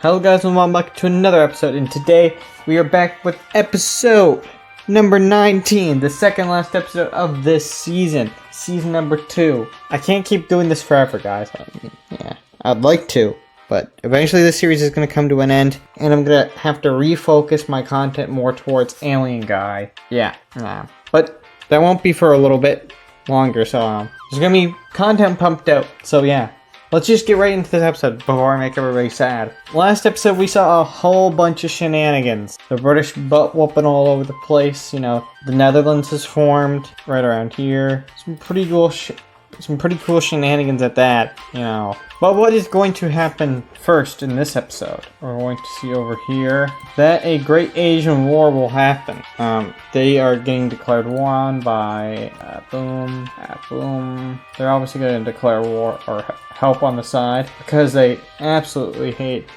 Hello guys and welcome back to another episode, and today we are back with episode number 19, the second last episode of this season number 2. I can't keep doing this forever, guys. Yeah, I'd like to, but eventually this series is going to come to an end, and I'm going to have to refocus my content more towards Alien Guy. Yeah, but that won't be for a little bit longer, so there's going to be content pumped out, so yeah. Let's just get right into this episode before I make everybody sad. Last episode we saw a whole bunch of shenanigans. The British butt whooping all over the place, you know. The Netherlands has formed right around here. Some pretty cool shenanigans at that, you know. But what is going to happen first in this episode? We're going to see over here that a Great Asian War will happen. They are getting declared war on by boom. They're obviously going to declare war or help on the side because they absolutely hate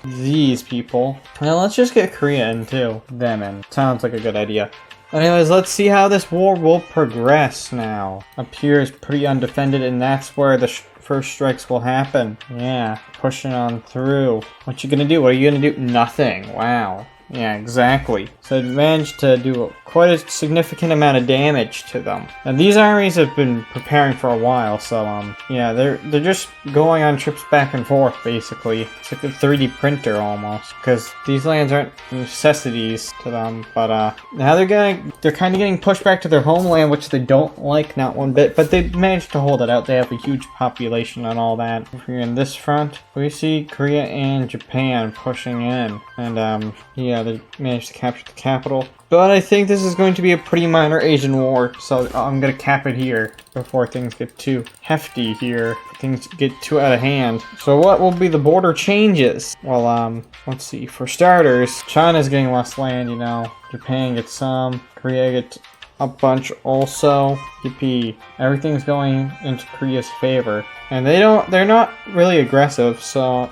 these people. Now let's just get Korea in too. Them in. Sounds like a good idea. Anyways, let's see how this war will progress now. Up here is pretty undefended, and that's where the first strikes will happen. Yeah, pushing on through. What you gonna do? What are you gonna do? Nothing. Wow. Yeah, exactly. So it managed to do quite a significant amount of damage to them. And these armies have been preparing for a while, so yeah, they're just going on trips back and forth basically. It's like a 3D printer almost, because these lands aren't necessities to them. But now they're kind of getting pushed back to their homeland, which they don't like, not one bit. But they managed to hold it out. They have a huge population and all that. If you're in this front, we see Korea and Japan pushing in, and yeah, they managed to capture the capital. But I think this is going to be a pretty minor Asian war, so I'm going to cap it here before things get too hefty here. Things get too out of hand. So what will be the border changes? Well, let's see. For starters, China's getting less land, you know. Japan gets some. Korea gets a bunch also. Yippee. Everything's going into Korea's favor. And they're not really aggressive, so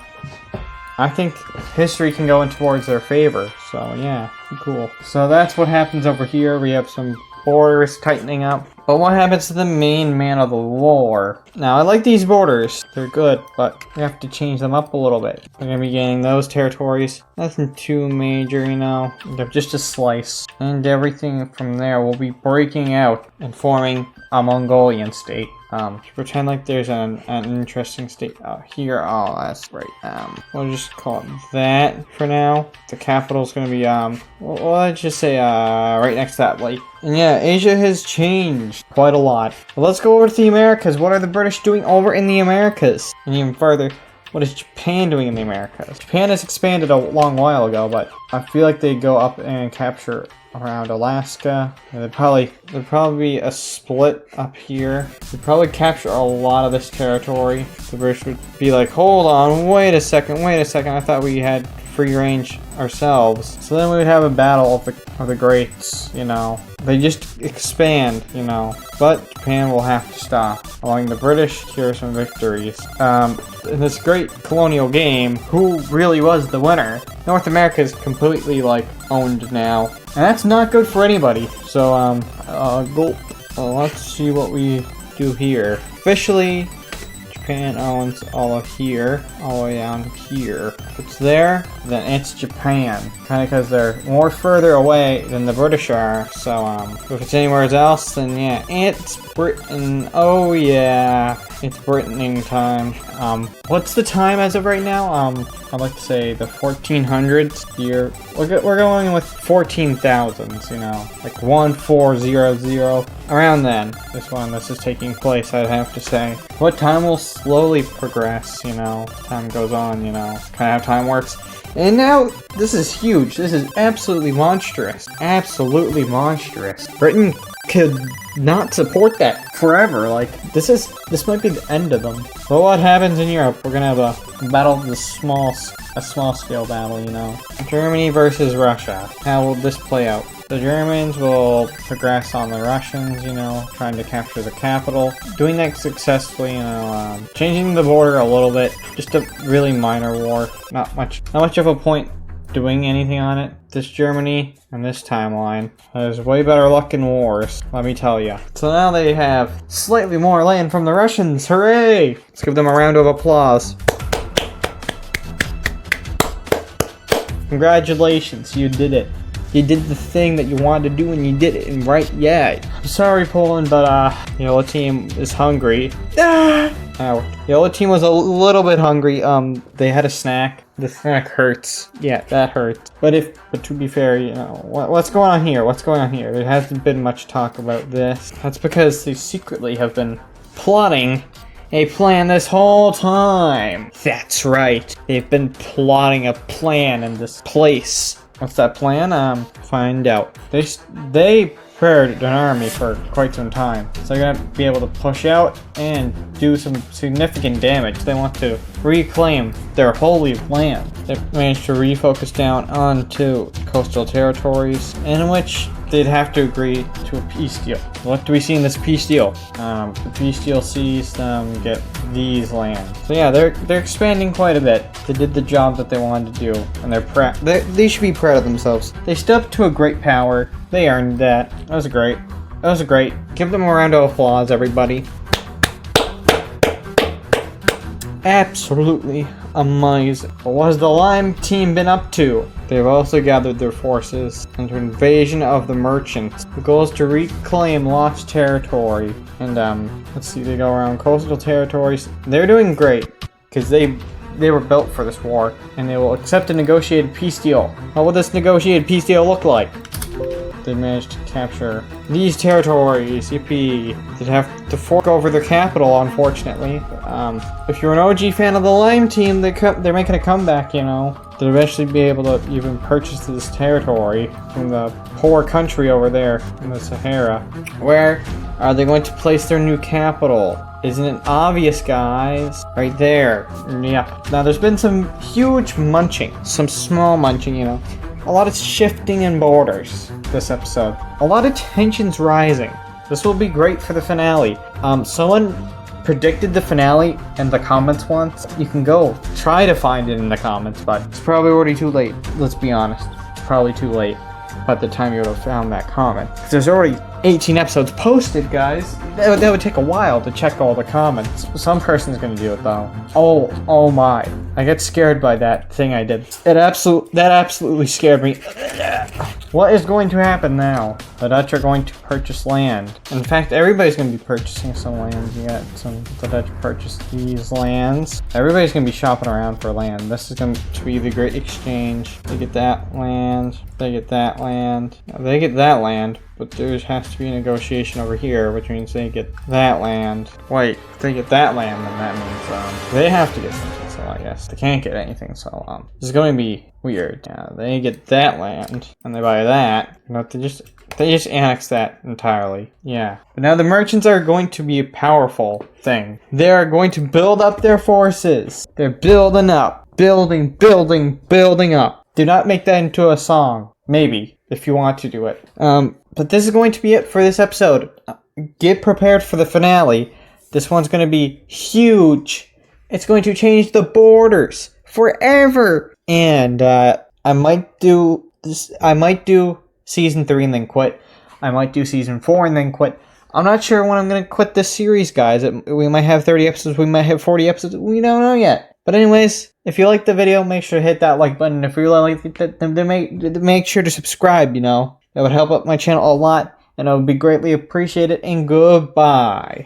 I think history can go in towards their favor, so yeah, cool. So that's what happens over here. We have some borders tightening up. But what happens to the main man of the war? Now, I like these borders. They're good, but we have to change them up a little bit. We're going to be gaining those territories. Nothing too major, you know. They're just a slice. And everything from there will be breaking out and forming a Mongolian state. Pretend like there's an interesting state out here. Oh, that's right. We'll just call it that for now. The capital's gonna be, well, let's just say, right next to that lake. And yeah, Asia has changed quite a lot. But let's go over to the Americas. What are the British doing over in the Americas? And even further, what is Japan doing in the Americas? Japan has expanded a long while ago, but I feel like they go up and capture around Alaska. There'd probably be a split up here. They'd probably capture a lot of this territory. The British would be like, hold on, wait a second, I thought we had free range ourselves. So then we would have a battle of the greats, you know. They just expand, you know. But Japan will have to stop, allowing the British to secure some victories. In this great colonial game, who really was the winner? North America is completely, like, owned now. And that's not good for anybody. So, let's see what we do here. Officially, Japan owns all of here, all the way down here. If it's there, then it's Japan. Kind of because they're more further away than the British are. So, if it's anywhere else, then yeah, it's Britain. Oh yeah, it's Britaning time. What's the time as of right now? I'd like to say the 1400s here. We're going with 14,000s, you know, like 1400. Around then, this is taking place, I'd have to say. What time will slowly progress, you know, time goes on, you know, kind of how time works. And now, this is huge. This is absolutely monstrous. Absolutely monstrous. Britain could not support that forever. Like, this might be the end of them. But what happens in Europe? We're gonna have a battle of a small scale battle, you know. Germany versus Russia. How will this play out? The Germans will progress on the Russians, you know, trying to capture the capital. Doing that successfully, you know, changing the border a little bit. Just a really minor war. Not much of a point doing anything on it. This Germany and this timeline has way better luck in wars, let me tell you. So now they have slightly more land from the Russians. Hooray! Let's give them a round of applause. Congratulations, you did it. You did the thing that you wanted to do and you did it, and right, yeah. I'm sorry, Poland, but the other team is hungry. Ow. The other team was a little bit hungry. They had a snack. The snack hurts. Yeah, that hurts. But to be fair, you know, what's going on here? What's going on here? There hasn't been much talk about this. That's because they secretly have been plotting a plan this whole time. That's right. They've been plotting a plan in this place. What's that plan? Find out. They prepared an army for quite some time, so they're gonna be able to push out and do some significant damage. They want to reclaim their holy land. They managed to refocus down onto coastal territories, in which they'd have to agree to a peace deal. What do we see in this peace deal? The peace deal sees them get these lands. So yeah, they're expanding quite a bit. They did the job that they wanted to do, and they're proud. They should be proud of themselves. They stepped to a great power. They earned that. That was great. That was great. Give them a round of applause, everybody. Absolutely amazing. What has the Lime team been up to? They've also gathered their forces into an invasion of the merchants. The goal is to reclaim lost territory. And let's see, they go around coastal territories. They're doing great because they were built for this war, and they will accept a negotiated peace deal. What will this negotiated peace deal look like? They managed to capture these territories. Yippee! They'd have to fork over their capital, unfortunately. If you're an OG fan of the Lime team, they're making a comeback, you know. They'll eventually be able to even purchase this territory from the poor country over there in the Sahara. Where are they going to place their new capital? Isn't it obvious, guys? Right there. Yep. Now, there's been some huge munching. Some small munching, you know. A lot of shifting in borders this episode. A lot of tensions rising. This will be great for the finale. Someone predicted the finale in the comments once. You can go try to find it in the comments, but it's probably already too late. Let's be honest. It's probably too late by the time you would have found that comment. Because there's already 18 episodes posted, guys. That would take a while to check all the comments. Some person's gonna do it though. Oh my. I get scared by that thing I did. That absolutely scared me. What is going to happen now? The Dutch are going to purchase land. In fact, everybody's going to be purchasing some land. You got the Dutch purchase these lands. Everybody's going to be shopping around for land. This is going to be the great exchange. They get that land. They get that land. They get that land. But there has to be a negotiation over here, which means they get that land. Wait, if they get that land, then that means they have to get something. So I guess they can't get anything. So this is going to be weird. Yeah, they get that land, and they buy that. You know, they just annex that entirely. Yeah. But now the merchants are going to be a powerful thing. They are going to build up their forces. They're building up, building up. Do not make that into a song. Maybe if you want to do it. But this is going to be it for this episode. Get prepared for the finale. This one's going to be huge. It's going to change the borders forever. And I might do season 3 and then quit. I might do season 4 and then quit. I'm not sure when I'm going to quit this series, guys. We might have 30 episodes. We might have 40 episodes. We don't know yet. But anyways, if you liked the video, make sure to hit that like button. If you really like it, then make sure to subscribe, you know. That would help out my channel a lot, and it would be greatly appreciated, and goodbye.